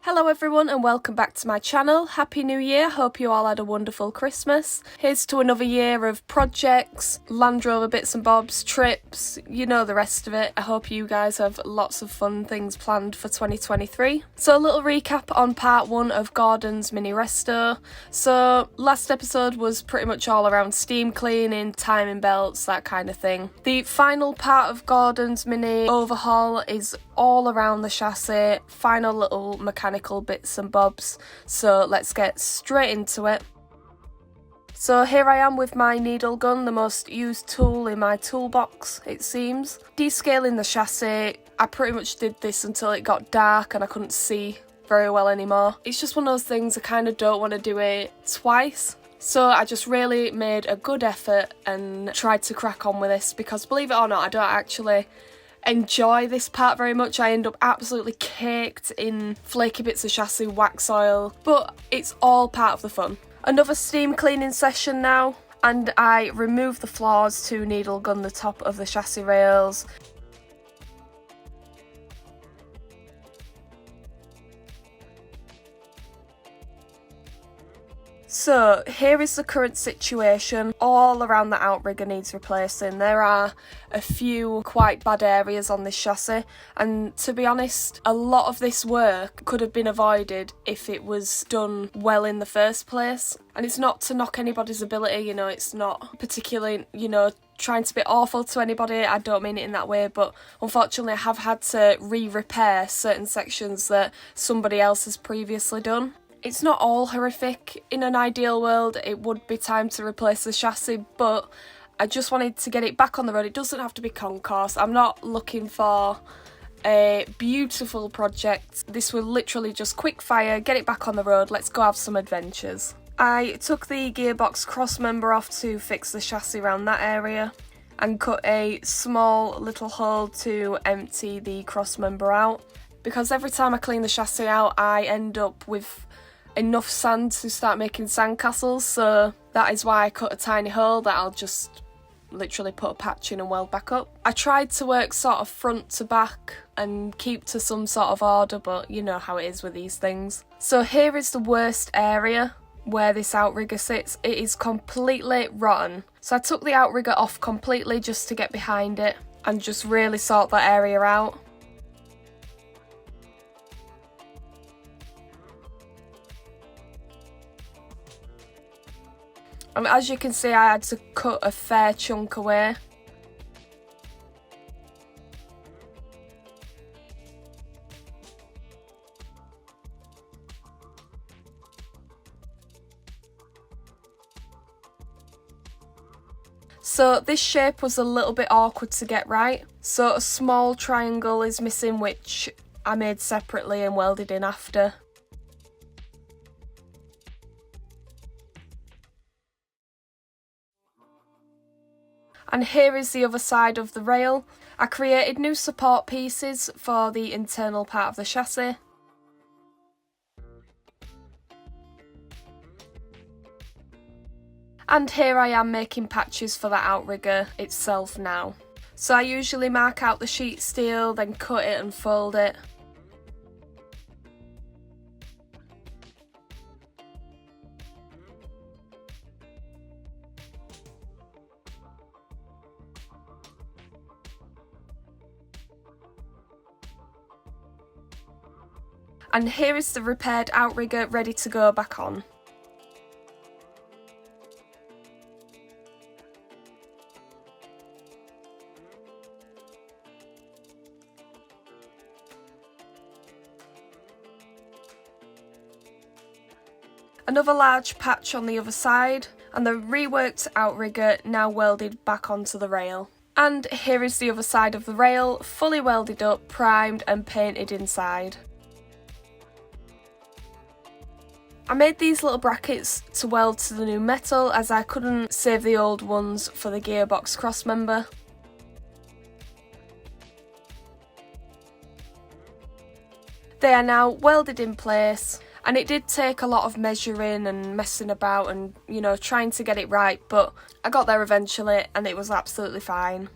Hello everyone and welcome back to my channel. Happy New Year, hope you all had a wonderful Christmas. Here's to another year of projects, Land Rover bits and bobs, trips, you know the rest of it. I hope you guys have lots of fun things planned for 2023. So a little recap on part 1 of Gordon's mini resto. So last episode was pretty much all around steam cleaning, timing belts, that kind of thing. The final part of Gordon's mini overhaul is all around the chassis, final little mechanical bits and bobs, so let's get straight into it. So here I am with my needle gun, the most used tool in my toolbox, it seems. Descaling the chassis, I pretty much did this until it got dark and I couldn't see very well anymore. It's just one of those things I kind of don't want to do it twice. So I just really made a good effort and tried to crack on with this because, believe it or not, I don't actually enjoy this part very much. I end up absolutely caked in flaky bits of chassis wax oil, but it's all part of the fun. Another steam cleaning session now, and I remove the flaws to needle gun the top of the chassis rails. So here is the current situation. All around the outrigger needs replacing. There are a few quite bad areas on this chassis, and to be honest, a lot of this work could have been avoided if it was done well in the first place. And it's not to knock anybody's ability, you know, it's not particularly, you know, trying to be awful to anybody, I don't mean it in that way, but unfortunately I have had to re-repair certain sections that somebody else has previously done. It's not all horrific. In an ideal world, it would be time to replace the chassis, but I just wanted to get it back on the road. It doesn't have to be concourse. I'm not looking for a beautiful project. This will literally just quick fire, get it back on the road, let's go have some adventures. I took the gearbox cross member off to fix the chassis around that area and cut a small little hole to empty the cross member out, because every time I clean the chassis out I end up with enough sand to start making sandcastles, so that is why I cut a tiny hole that I'll just literally put a patch in and weld back up. I tried to work sort of front to back and keep to some sort of order, but you know how it is with these things. So here is the worst area where this outrigger sits. It is completely rotten. So I took the outrigger off completely just to get behind it and just really sort that area out. And as you can see, I had to cut a fair chunk away. So this shape was a little bit awkward to get right. So a small triangle is missing, which I made separately and welded in after. And here is the other side of the rail. I created new support pieces for the internal part of the chassis. And here I am making patches for the outrigger itself now. So I usually mark out the sheet steel, then cut it and fold it. And here is the repaired outrigger ready to go back on. Another large patch on the other side, and the reworked outrigger now welded back onto the rail. And here is the other side of the rail, fully welded up, primed and painted inside. I made these little brackets to weld to the new metal as I couldn't save the old ones for the gearbox cross member. They are now welded in place, and it did take a lot of measuring and messing about and, you know, trying to get it right, but I got there eventually and it was absolutely fine.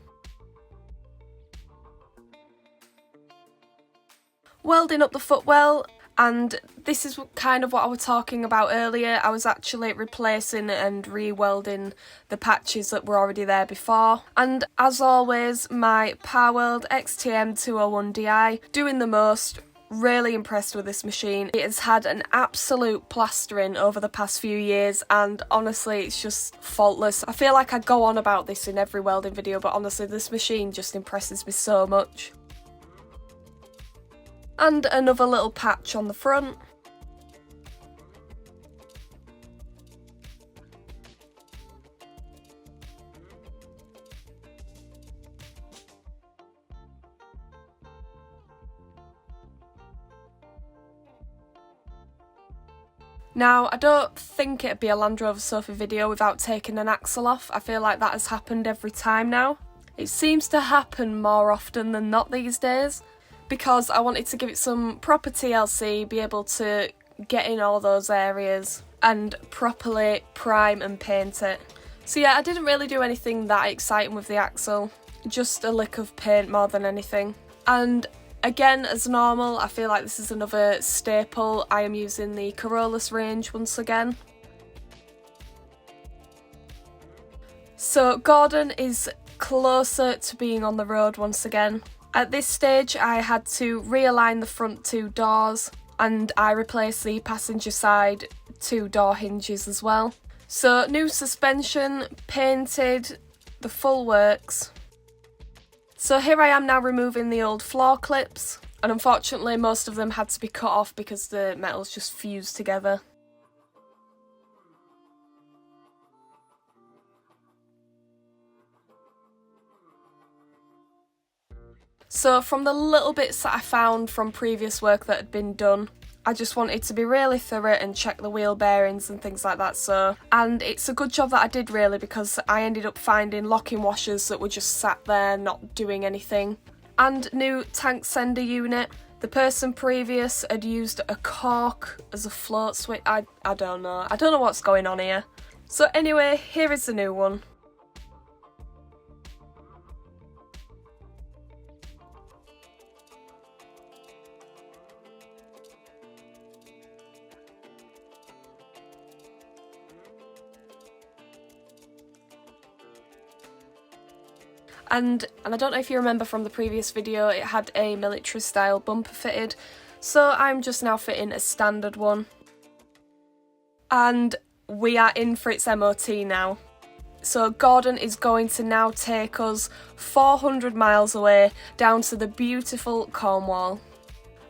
Welding up the footwell, And this is kind of what I was talking about earlier. I was actually replacing and re-welding the patches that were already there before. And as always, my Powerweld XTM201Di doing the most. Really impressed with this machine. It has had an absolute plastering over the past few years, and honestly it's just faultless. I feel like I go on about this in every welding video, but honestly this machine just impresses me so much. And another little patch on the front. Now, I don't think it'd be a Land Rover Sofa video without taking an axle off. I feel like that has happened every time now. It seems to happen more often than not these days, because I wanted to give it some proper TLC, be able to get in all those areas and properly prime and paint it. So yeah, I didn't really do anything that exciting with the axle, just a lick of paint more than anything. And again, as normal, I feel like this is another staple. I am using the Corollas range once again. So Gordon is closer to being on the road once again. At this stage I had to realign the front two doors, and I replaced the passenger side two door hinges as well. So new suspension, painted, the full works. So here I am now removing the old floor clips, and unfortunately most of them had to be cut off because the metals just fused together. So from the little bits that I found from previous work that had been done, I just wanted to be really thorough and check the wheel bearings and things like that. And it's a good job that I did really, because I ended up finding locking washers that were just sat there not doing anything. And new tank sender unit. The person previous had used a cork as a float switch. I don't know. I don't know what's going on here. So anyway, here is the new one. And I don't know if you remember from the previous video, it had a military style bumper fitted, so I'm just now fitting a standard one. And we are in for its MOT now. So Gordon is going to now take us 400 miles away down to the beautiful Cornwall.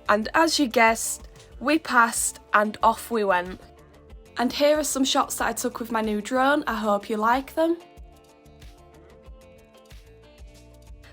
And as you guessed, we passed and off we went. And here are some shots that I took with my new drone. I hope you like them.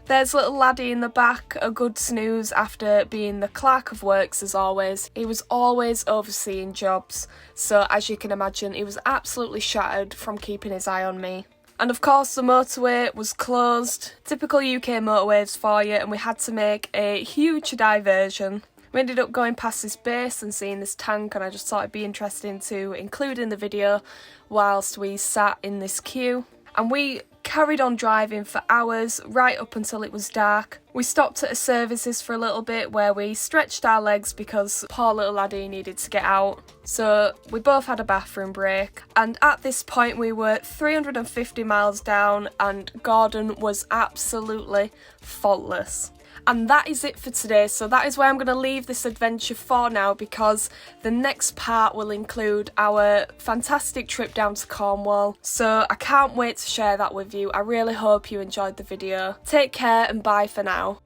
There's little laddie in the back, a good snooze after being the clerk of works as always. He was always overseeing jobs, so as you can imagine he was absolutely shattered from keeping his eye on me. And of course the motorway was closed, typical UK motorways for you, and we had to make a huge diversion. We ended up going past this base and seeing this tank, and I just thought it'd be interesting to include in the video whilst we sat in this queue. And we carried on driving for hours, right up until it was dark. We stopped at a services for a little bit where we stretched our legs because poor little laddie needed to get out. So we both had a bathroom break, and at this point we were 350 miles down and Gordon was absolutely faultless. And that is it for today, so that is where I'm going to leave this adventure for now, because the next part will include our fantastic trip down to Cornwall. So I can't wait to share that with you. I really hope you enjoyed the video. Take care and bye for now.